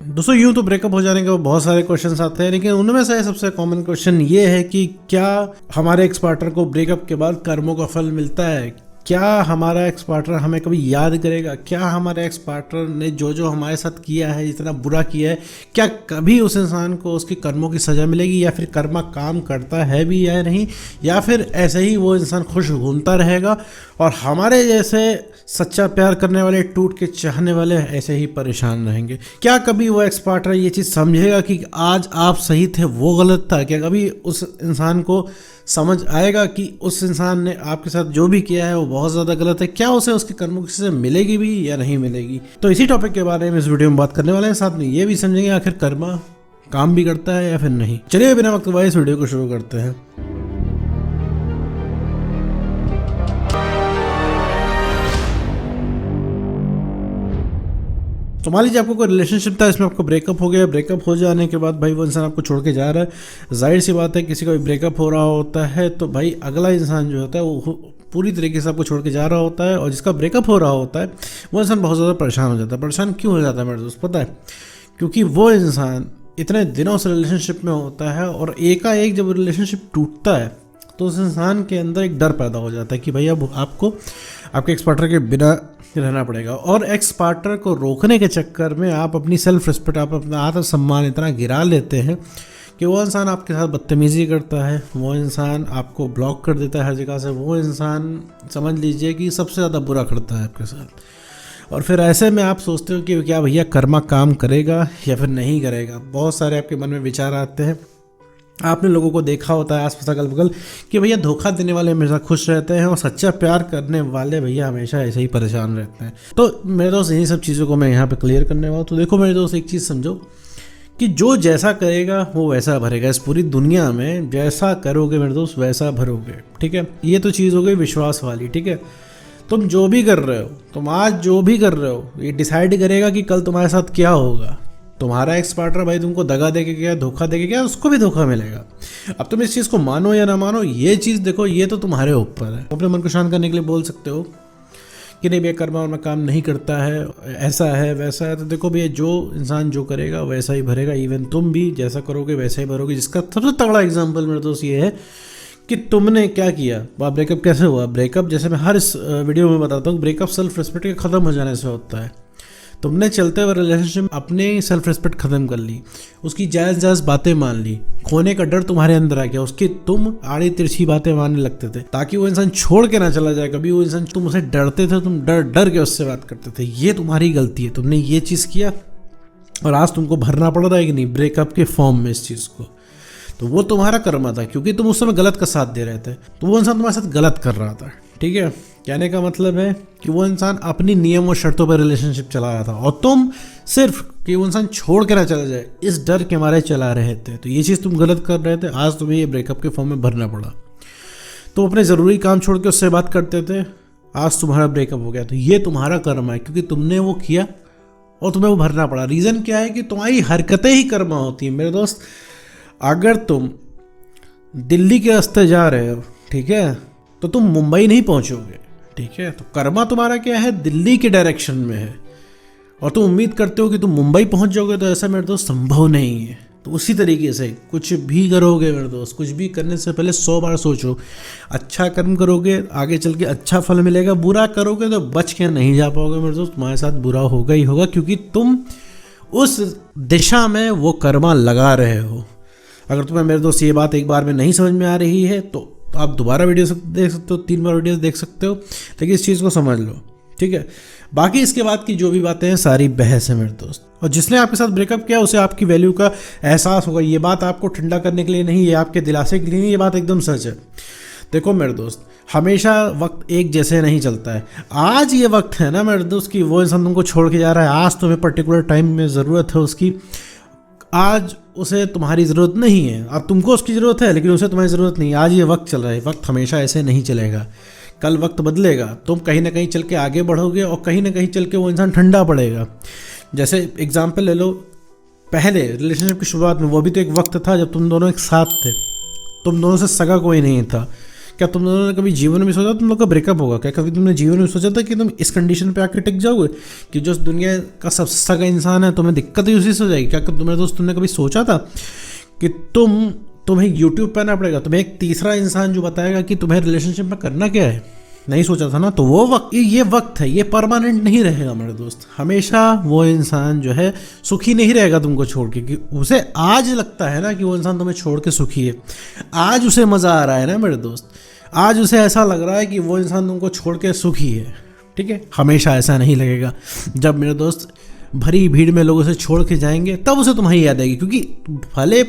दोस्तों यूँ तो ब्रेकअप हो जाने के बाद बहुत सारे क्वेश्चंस आते हैं, लेकिन उनमें से सबसे कॉमन क्वेश्चन ये है कि क्या हमारे एक्स पार्टनर को ब्रेकअप के बाद कर्मों का फल मिलता है? क्या हमारा एक्स पार्टनर हमें कभी याद करेगा? क्या हमारे एक्स पार्टनर ने जो जो हमारे साथ किया है, जितना बुरा किया है, क्या कभी उस इंसान को उसके कर्मों की सज़ा मिलेगी, या फिर कर्मा काम करता है भी या नहीं, या फिर ऐसे ही वो इंसान खुश घूमता रहेगा और हमारे जैसे सच्चा प्यार करने वाले, टूट के चाहने वाले ऐसे ही परेशान रहेंगे? क्या कभी वो एक्स पार्टनर ये चीज़ समझेगा कि आज आप सही थे, वो गलत था? क्या कभी उस इंसान को समझ आएगा कि उस इंसान ने आपके साथ जो भी किया है वो बहुत ज़्यादा गलत है? क्या उसे उसके कर्मों की सज़ा मिलेगी भी या नहीं मिलेगी? तो इसी टॉपिक के बारे में इस वीडियो में बात करने वाले हैं। साथ में ये भी समझेंगे आखिर कर्मा काम भी करता है या फिर नहीं। चलिए बिना वक्त गवाए इस वीडियो को शुरू करते हैं। तो मान लीजिए आपको कोई रिलेशनशिप था, इसमें आपको ब्रेकअप हो गया। ब्रेकअप हो जाने के बाद भाई वो इंसान आपको छोड़ के जा रहा है। जाहिर सी बात है, किसी का भी ब्रेकअप हो रहा होता है तो भाई अगला इंसान जो होता है वो पूरी तरीके से आपको छोड़ के जा रहा होता है, और जिसका ब्रेकअप हो रहा होता है वो इंसान बहुत ज़्यादा परेशान हो जाता है। परेशान क्यों हो जाता है मेरे दोस्त, पता है? क्योंकि वो इंसान इतने दिनों से रिलेशनशिप में होता है और एकाएक जब रिलेशनशिप टूटता है तो उस इंसान के अंदर एक डर पैदा हो जाता है कि भाई अब आपको आपके एक्स पार्टनर के बिना रहना पड़ेगा। और एक्स पार्टनर को रोकने के चक्कर में आप अपनी सेल्फ रिस्पेक्ट, आप अपना आत्मसम्मान इतना गिरा लेते हैं कि वो इंसान आपके साथ बदतमीज़ी करता है, वो इंसान आपको ब्लॉक कर देता है हर जगह से, वो इंसान समझ लीजिए कि सबसे ज़्यादा बुरा करता है आपके साथ। और फिर ऐसे में आप सोचते हो कि क्या भैया कर्मा काम करेगा या फिर नहीं करेगा? बहुत सारे आपके मन में विचार आते हैं। आपने लोगों को देखा होता है आसपास अगल बगल कि भैया धोखा देने वाले हमेशा खुश रहते हैं और सच्चा प्यार करने वाले भैया हमेशा ऐसे ही परेशान रहते हैं। तो मेरे दोस्त इन्हीं सब चीज़ों को मैं यहाँ पे क्लियर करने वाला हूँ। तो देखो मेरे दोस्त, एक चीज़ समझो कि जो जैसा करेगा वो वैसा भरेगा। इस पूरी दुनिया में जैसा करोगे मेरे दोस्त वैसा भरोगे, ठीक है? ये तो चीज़ हो गई विश्वास वाली, ठीक है? तुम जो भी कर रहे हो, तुम आज जो भी कर रहे हो, ये डिसाइड करेगा कि कल तुम्हारे साथ क्या होगा। तुम्हारा एक्स पार्टनर भाई तुमको दगा दे के गया, धोखा दे के गया, उसको भी धोखा मिलेगा। अब तुम इस चीज़ को मानो या ना मानो, ये चीज़ देखो, ये तो तुम्हारे ऊपर है। अपने मन को शांत करने के लिए बोल सकते हो कि नहीं भैया कर्मा वर्मा काम नहीं करता है, ऐसा है वैसा है। तो देखो भैया, जो इंसान जो करेगा वैसा ही भरेगा। इवन तुम भी जैसा करोगे वैसा ही भरोगे। जिसका सबसे तगड़ा एग्जाम्पल मेरे दोस्त ये है कि तुमने क्या किया। ब्रेकअप कैसे हुआ? ब्रेकअप, जैसे मैं हर इस वीडियो में बताता हूँ, ब्रेकअप सेल्फ रिस्पेक्ट के ख़त्म हो जाने से होता है। तुमने चलते हुए रिलेशनशिप अपने सेल्फ रिस्पेक्ट खत्म कर ली, उसकी जायज़ जायज़ बातें मान ली, खोने का डर तुम्हारे अंदर आ गया, उसकी तुम आड़ी तिरछी बातें मानने लगते थे ताकि वो इंसान छोड़ के ना चला जाए कभी। वो इंसान, तुम उसे डरते थे, तुम डर डर के उससे बात करते थे। ये तुम्हारी गलती है, तुमने ये चीज़ किया और आज तुमको भरना पड़ रहा है कि नहीं ब्रेकअप के फॉर्म में इस चीज़ को। तो वो तुम्हारा कर्मा था, क्योंकि तुम उस समय गलत का साथ दे रहे थे, तो वो इंसान तुम्हारे साथ गलत कर रहा था, ठीक है? कहने का मतलब है कि वो इंसान अपनी नियम और शर्तों पर रिलेशनशिप चला रहा था और तुम सिर्फ कि वो इंसान छोड़ के ना चला जाए इस डर के मारे चला रहे थे। तो ये चीज़ तुम गलत कर रहे थे, आज तुम्हें ये ब्रेकअप के फॉर्म में भरना पड़ा। तुम अपने ज़रूरी काम छोड़ के उससे बात करते थे, आज तुम्हारा ब्रेकअप हो गया। तो ये तुम्हारा कर्म है, क्योंकि तुमने वो किया और तुम्हें वो भरना पड़ा। रीज़न क्या है कि तुम्हारी हरकतें ही कर्मा होती हैं मेरे दोस्त। अगर तुम दिल्ली के रास्ते जा रहे हो, ठीक है, तो तुम मुंबई नहीं पहुंचोगे, ठीक है? तो कर्मा तुम्हारा क्या है, दिल्ली के डायरेक्शन में है, और तुम उम्मीद करते हो कि तुम मुंबई पहुंच जाओगे। तो ऐसा मेरे दोस्त संभव नहीं है। तो उसी तरीके से कुछ भी करोगे मेरे दोस्त, कुछ भी करने से पहले 100 बार सोचो। अच्छा कर्म करोगे आगे चल के अच्छा फल मिलेगा, बुरा करोगे तो बच के नहीं जा पाओगे मेरे दोस्त, तुम्हारे साथ बुरा होगा ही होगा, क्योंकि तुम उस दिशा में वो कर्मा लगा रहे हो। अगर तुम्हें मेरे दोस्त ये बात एक बार में नहीं समझ में आ रही है तो आप दोबारा वीडियो देख सकते हो, 3 बार वीडियो देख सकते हो, लेकिन इस चीज़ को समझ लो, ठीक है? बाकी इसके बाद की जो भी बातें हैं सारी बहस है मेरे दोस्त। और जिसने आपके साथ ब्रेकअप किया उसे आपकी वैल्यू का एहसास होगा। ये बात आपको ठंडा करने के लिए नहीं, ये आपके दिलासे के लिए नहीं, ये बात एकदम सच है। देखो मेरे दोस्त, हमेशा वक्त एक जैसे नहीं चलता है। आज ये वक्त है ना मेरे दोस्त कि वो इंसान तुमको छोड़ के जा रहा है, आज तुम्हें पर्टिकुलर टाइम में ज़रूरत है उसकी, आज उसे तुम्हारी ज़रूरत नहीं है। अब तुमको उसकी ज़रूरत है लेकिन उसे तुम्हारी ज़रूरत नहीं। आज ये वक्त चल रहा है, वक्त हमेशा ऐसे नहीं चलेगा, कल वक्त बदलेगा। तुम कहीं ना कहीं चल के आगे बढ़ोगे और कहीं ना कहीं चल के वो इंसान ठंडा पड़ेगा। जैसे एग्जांपल ले लो, पहले रिलेशनशिप की शुरुआत में वो भी तो एक वक्त था जब तुम दोनों एक साथ थे, तुम दोनों से सगा कोई नहीं था, क्या तुम दोनों ने कभी जीवन में सोचा तुम लोग का ब्रेकअप होगा? क्या कभी तुमने जीवन में सोचा था कि तुम इस कंडीशन पे आके टिक जाओगे कि जो दुनिया का सबसे सगा इंसान है तुम्हें दिक्कत ही उसी से हो जाएगी? क्या तुम्हारे दोस्त तुमने कभी सोचा था कि तुम्हें यूट्यूब पे आना पड़ेगा, तुम्हें एक तीसरा इंसान जो बताएगा कि तुम्हें रिलेशनशिप में करना क्या है? नहीं सोचा था ना। तो वो वक्त, ये वक्त है, ये परमानेंट नहीं रहेगा मेरे दोस्त। हमेशा वो इंसान जो है सुखी नहीं रहेगा तुमको छोड़ के, कि उसे आज लगता है ना कि वो इंसान तुम्हें छोड़ के सुखी है, आज उसे मज़ा आ रहा है ना मेरे दोस्त, आज उसे ऐसा लग रहा है कि वो इंसान तुमको छोड़ के सुखी है, ठीक है। हमेशा ऐसा नहीं लगेगा। जब मेरे दोस्त भरी भीड़ में लोग उसे छोड़ के जाएंगे तब उसे तुम्हारी याद आएगी, क्योंकि भले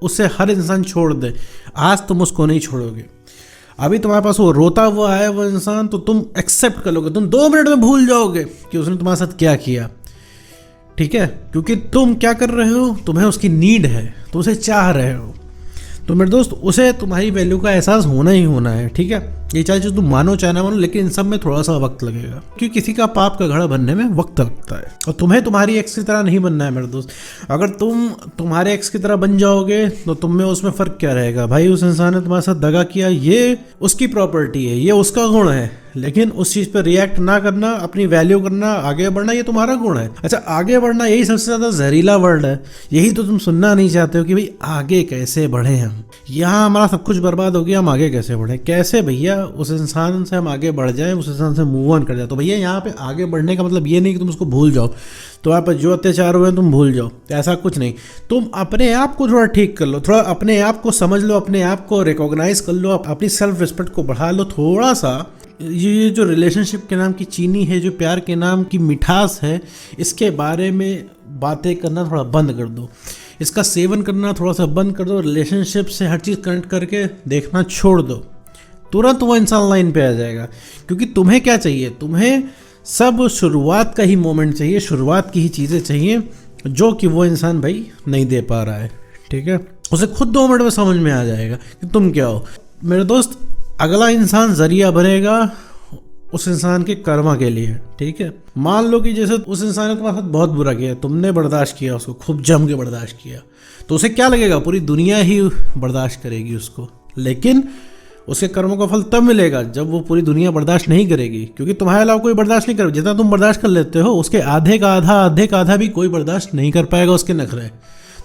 उसे हर इंसान छोड़ दे, आज तुम उसको नहीं छोड़ोगे। अभी तुम्हारे पास वो रोता हुआ है वो इंसान, तो तुम एक्सेप्ट कर लोगे, तुम 2 मिनट में भूल जाओगे कि उसने तुम्हारे साथ क्या किया, ठीक है। क्योंकि तुम क्या कर रहे हो, तुम्हें उसकी नीड है, तो उसे चाह रहे हो। तो मेरे दोस्त उसे तुम्हारी वैल्यू का एहसास होना ही होना है, ठीक है। ये चाहे जो तुम मानो चाहे ना मानो, लेकिन इन सब में थोड़ा सा वक्त लगेगा, क्योंकि किसी का पाप का घड़ा बनने में वक्त लगता है। और तुम्हें तुम्हारी एक्स की तरह नहीं बनना है मेरे दोस्त। अगर तुम तुम्हारे एक्स की तरह बन जाओगे तो तुम में उसमें फ़र्क क्या रहेगा? भाई उस इंसान ने तुम्हारे साथ दगा किया, ये उसकी प्रॉपर्टी है, ये उसका गुण है, लेकिन उस चीज़ पर रिएक्ट ना करना, अपनी वैल्यू करना, आगे बढ़ना, ये तुम्हारा गुण है। अच्छा, आगे बढ़ना यही सबसे ज़्यादा जहरीला वर्ड है, यही तो तुम सुनना नहीं चाहते हो कि भाई आगे कैसे बढ़े हम, यहाँ हमारा सब कुछ बर्बाद हो गया, हम आगे कैसे बढ़े? कैसे भैया उस इंसान से हम आगे बढ़ जाएं, उस इंसान से मूव ऑन कर जाए? तो भैया यहाँ पे आगे बढ़ने का मतलब ये नहीं कि तुम उसको भूल जाओ, तो आप जो अत्याचार हुए तुम भूल जाओ, ऐसा कुछ नहीं। तुम अपने आप को थोड़ा ठीक कर लो, थोड़ा अपने आप को समझ लो, अपने आप को रिकॉग्नाइज कर लो, अपनी सेल्फ रिस्पेक्ट को बढ़ा लो थोड़ा सा। ये जो रिलेशनशिप के नाम की चीनी है, जो प्यार के नाम की मिठास है, इसके बारे में बातें करना थोड़ा बंद कर दो, इसका सेवन करना थोड़ा सा बंद कर दो। रिलेशनशिप से हर चीज़ कनेक्ट करके देखना छोड़ दो, तुरंत वो इंसान लाइन पे आ जाएगा। क्योंकि तुम्हें क्या चाहिए, तुम्हें सब शुरुआत का ही मोमेंट चाहिए, शुरुआत की ही चीज़ें चाहिए, जो कि वो इंसान भाई नहीं दे पा रहा है, ठीक है। उसे खुद 2 मिनट में समझ में आ जाएगा कि तुम क्या हो मेरे दोस्त। अगला इंसान जरिया बनेगा उस इंसान के कर्मा के लिए, ठीक है। मान लो कि जैसे उस इंसान ने तुम्हारे साथ बहुत बुरा किया, तुमने बर्दाश्त किया, उसको खूब जम के बर्दाश्त किया, तो उसे क्या लगेगा, पूरी दुनिया ही बर्दाश्त करेगी उसको। लेकिन उसके कर्मों का फल तब मिलेगा जब वो पूरी दुनिया बर्दाश्त नहीं करेगी, क्योंकि तुम्हारे अलावा कोई बर्दाश्त नहीं करेगा। जितना तुम बर्दाश्त कर लेते हो उसके आधे का आधा भी कोई बर्दाश्त नहीं कर पाएगा उसके नखरे।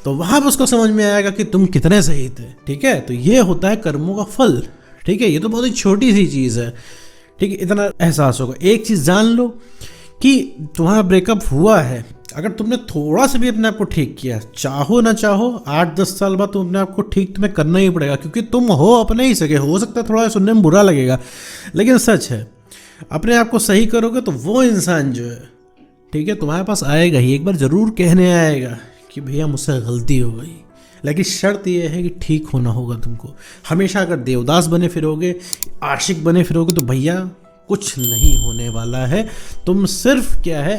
तो वहाँ पर उसको समझ में आएगा कि तुम कितने सही थे, ठीक है। तो ये होता है कर्मों का फल, ठीक है। ये तो बहुत ही छोटी सी चीज़ है, ठीक है। इतना एहसास होगा। एक चीज़ जान लो कि तुम्हारा ब्रेकअप हुआ है, अगर तुमने थोड़ा सा भी अपने आप को ठीक किया, चाहो ना चाहो 8-10 साल बाद तुम अपने आप को ठीक तुम्हें करना ही पड़ेगा, क्योंकि तुम हो अपने ही सके। हो सकता है थोड़ा सुनने में बुरा लगेगा, लेकिन सच है। अपने आप को सही करोगे तो वो इंसान जो है, ठीक है, तुम्हारे पास आएगा ही, एक बार ज़रूर कहने आएगा कि भैया मुझसे गलती हो गई। लेकिन शर्त यह है कि ठीक होना होगा तुमको। हमेशा अगर देवदास बने फिरोगे, आशिक बने फिरोगे, तो भैया कुछ नहीं होने वाला है। तुम सिर्फ क्या है,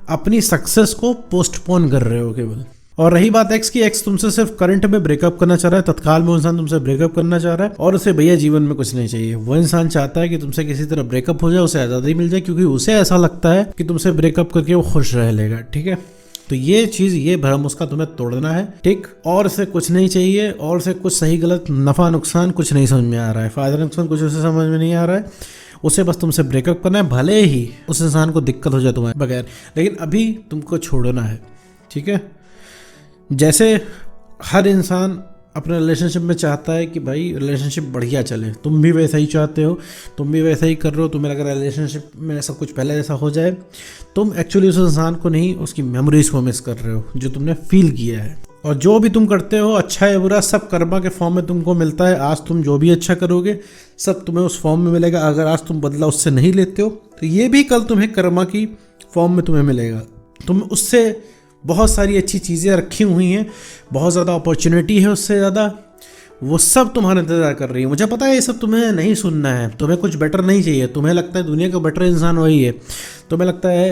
अपनी सक्सेस को पोस्टपोन कर रहे हो केवल। और रही बात एक्स की, एक्स तुमसे सिर्फ करंट में ब्रेकअप करना चाह रहा है, तत्काल में इंसान तुमसे ब्रेकअप करना चाह रहा है, और उसे भैया जीवन में कुछ नहीं चाहिए। वो इंसान चाहता है कि तुमसे किसी तरह ब्रेकअप हो जाए, उसे आज़ादी मिल जाए, क्योंकि उसे ऐसा लगता है कि तुमसे ब्रेकअप करके वो खुश रह लेगा, ठीक है। तो ये चीज़, ये भ्रम उसका तुम्हें तोड़ना है, ठीक। और से कुछ नहीं चाहिए, और से कुछ सही गलत नफ़ा नुकसान कुछ नहीं समझ में आ रहा है, फ़ायदा नुकसान कुछ उसे समझ में नहीं आ रहा है। उसे बस तुमसे ब्रेकअप करना है, भले ही उस इंसान को दिक्कत हो जाए तुम्हारे बगैर, लेकिन अभी तुमको छोड़ना है, ठीक है। जैसे हर इंसान अपने रिलेशनशिप में चाहता है कि भाई रिलेशनशिप बढ़िया चले, तुम भी वैसा ही चाहते हो, तुम भी वैसा ही कर रहे हो। तुम्हें लग रहा है रिलेशनशिप में सब कुछ पहले जैसा हो जाए, तुम एक्चुअली उस इंसान को नहीं, उसकी मेमोरीज को मिस कर रहे हो जो तुमने फील किया है। और जो भी तुम करते हो, अच्छा या बुरा, सब कर्मा के फॉर्म में तुमको मिलता है। आज तुम जो भी अच्छा करोगे सब तुम्हें उस फॉर्म में मिलेगा। अगर आज तुम बदला उससे नहीं लेते हो तो ये भी कल तुम्हें कर्मा की फॉर्म में तुम्हें मिलेगा। तुम उससे बहुत सारी अच्छी चीज़ें रखी हुई हैं, बहुत ज़्यादा अपॉर्चुनिटी है उससे ज़्यादा, वो सब तुम्हारा इंतज़ार कर रही है। मुझे पता है ये सब तुम्हें नहीं सुनना है, तुम्हें कुछ बेटर नहीं चाहिए, तुम्हें लगता है दुनिया का बेटर इंसान वही है, तुम्हें लगता है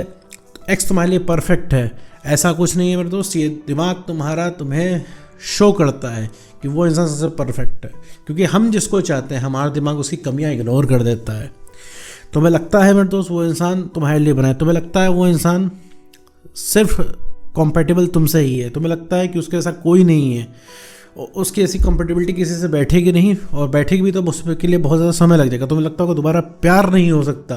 एक्स तुम्हारे लिए परफेक्ट है। ऐसा कुछ नहीं है मेरे दोस्त। ये दिमाग तुम्हारा तुम्हें शो करता है कि वो इंसान सबसे परफेक्ट है, क्योंकि हम जिसको चाहते हैं हमारा दिमाग उसकी कमियां इग्नोर कर देता है। तुम्हें लगता है मेरे दोस्त वो इंसान तुम्हारे लिए बना है, तुम्हें लगता है वो इंसान सिर्फ कॉम्पैटिबल तुमसे ही है, तुम्हें लगता है कि उसके साथ कोई नहीं है, उसकी ऐसी कंपेटेबिलिटी किसी से बैठेगी नहीं, और बैठेगी भी तो उसके लिए बहुत ज़्यादा समय लग जाएगा। तुम्हें लगता होगा दोबारा प्यार नहीं हो सकता।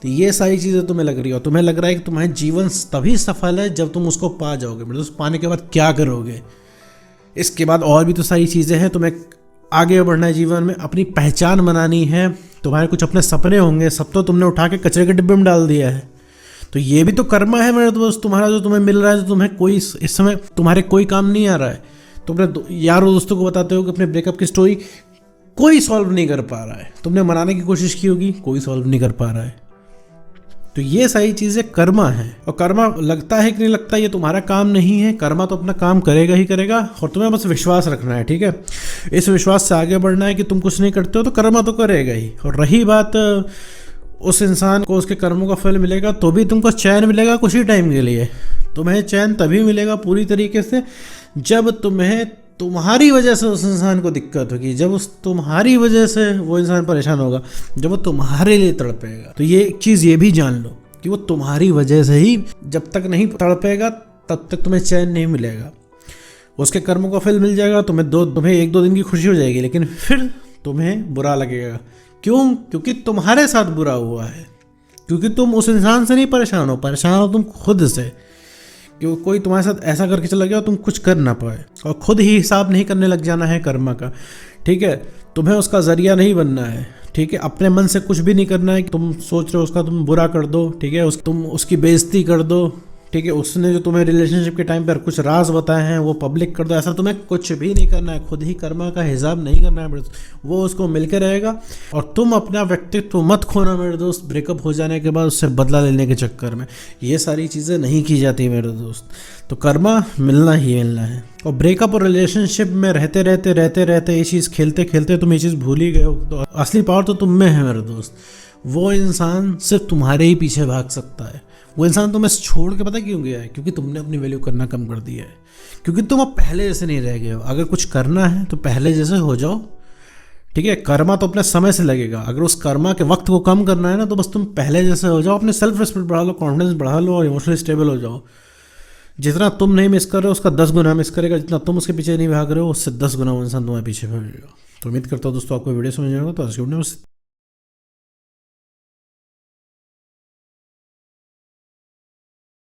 तो ये सारी चीज़ें तुम्हें लग रही हो, तुम्हें लग रहा है कि तुम्हारा जीवन तभी सफल है जब तुम उसको पा जाओगे। मतलब उस पाने के बाद क्या करोगे, इसके बाद और भी तो सारी चीज़ें हैं। तुम्हें आगे बढ़ना है जीवन में, अपनी पहचान बनानी है, तुम्हारे कुछ अपने सपने होंगे, सब तो तुमने उठा के कचरे के डिब्बे में डाल दिया है। तो ये भी तो कर्मा है मेरे दोस्त तुम्हारा, जो तुम्हें मिल रहा है, जो तुम्हें कोई इस समय तुम्हारे कोई काम नहीं आ रहा है। तुम अपने यारों दोस्तों को बताते हो कि अपने ब्रेकअप की स्टोरी, कोई सॉल्व नहीं कर पा रहा है। तुमने मनाने की कोशिश की होगी, कोई सॉल्व नहीं कर पा रहा है। तो ये सारी चीज़ें कर्मा है, और कर्मा लगता है कि नहीं लगता ये तुम्हारा काम नहीं है। कर्मा तो अपना काम करेगा ही करेगा, और तुम्हें बस विश्वास रखना है, ठीक है। इस विश्वास से आगे बढ़ना है कि तुम कुछ नहीं करते हो तो कर्मा तो करेगा ही। और रही बात उस इंसान को उसके कर्मों का फल मिलेगा तो भी तुमको चैन मिलेगा कुछ ही टाइम के लिए। तुम्हें चैन तभी मिलेगा पूरी तरीके से जब तुम्हें तुम्हारी वजह से उस इंसान को दिक्कत होगी, जब उस तुम्हारी वजह से वो इंसान परेशान होगा, जब वो तुम्हारे लिए तड़पेगा। तो ये एक चीज़ ये भी जान लो कि वो तुम्हारी वजह से ही, जब तक नहीं तड़पेगा तब तक तुम्हें चैन नहीं मिलेगा। उसके कर्मों का फल मिल जाएगा, तुम्हें एक दो दिन की खुशी हो जाएगी, लेकिन फिर तुम्हें बुरा लगेगा। क्यों? क्योंकि तुम्हारे साथ बुरा हुआ है, क्योंकि तुम उस इंसान से नहीं परेशान हो तुम खुद से। कि कोई तुम्हारे साथ ऐसा करके चला गया और तुम कुछ कर ना पाए, और खुद ही हिसाब नहीं करने लग जाना है कर्मा का, ठीक है। तुम्हें उसका जरिया नहीं बनना है, ठीक है। अपने मन से कुछ भी नहीं करना है कि तुम सोच रहे हो उसका तुम बुरा कर दो, ठीक है। तुम उसकी बेइज्जती कर दो, ठीक है। उसने जो तुम्हें रिलेशनशिप के टाइम पर कुछ राज बताए हैं वो पब्लिक कर दो, ऐसा तुम्हें कुछ भी नहीं करना है। खुद ही कर्मा का हिसाब नहीं करना है मेरे दोस्त, वो उसको मिलकर रहेगा। और तुम अपना व्यक्तित्व मत खोना मेरे दोस्त, ब्रेकअप हो जाने के बाद उससे बदला लेने के चक्कर में। ये सारी चीज़ें नहीं की जाती मेरे दोस्त। तो कर्मा मिलना ही मिलना है। और ब्रेकअप और रिलेशनशिप में रहते रहते ये चीज़ खेलते खेलते तुम ये चीज़ भूल ही गए हो। तो असली पावर तो तुम में है मेरे दोस्त। वो इंसान सिर्फ तुम्हारे ही पीछे भाग सकता है। वो इंसान तुम्हें छोड़ के पता क्यों गया है? क्योंकि तुमने अपनी वैल्यू करना कम कर दिया है, क्योंकि तुम अब पहले जैसे नहीं रह गए हो। अगर कुछ करना है तो पहले जैसे हो जाओ, ठीक है। कर्मा तो अपने समय से लगेगा। अगर उस कर्मा के वक्त को कम करना है ना, तो बस तुम पहले जैसे हो जाओ, अपने सेल्फ रिस्पेक्ट बढ़ा लो, कॉन्फिडेंस बढ़ा लो, और इमोशनली स्टेबल हो जाओ। जितना तुम नहीं मिस कर रहे हो उसका 10 गुना मिस करेगा, जितना तुम उसके पीछे नहीं भाग रहे हो उससे 10 गुना वो इंसान तुम्हारे पीछे भागेगा। तो उम्मीद करता हूँ दोस्तों आपको वीडियो समझ आएगा। तो आज की वीडियो में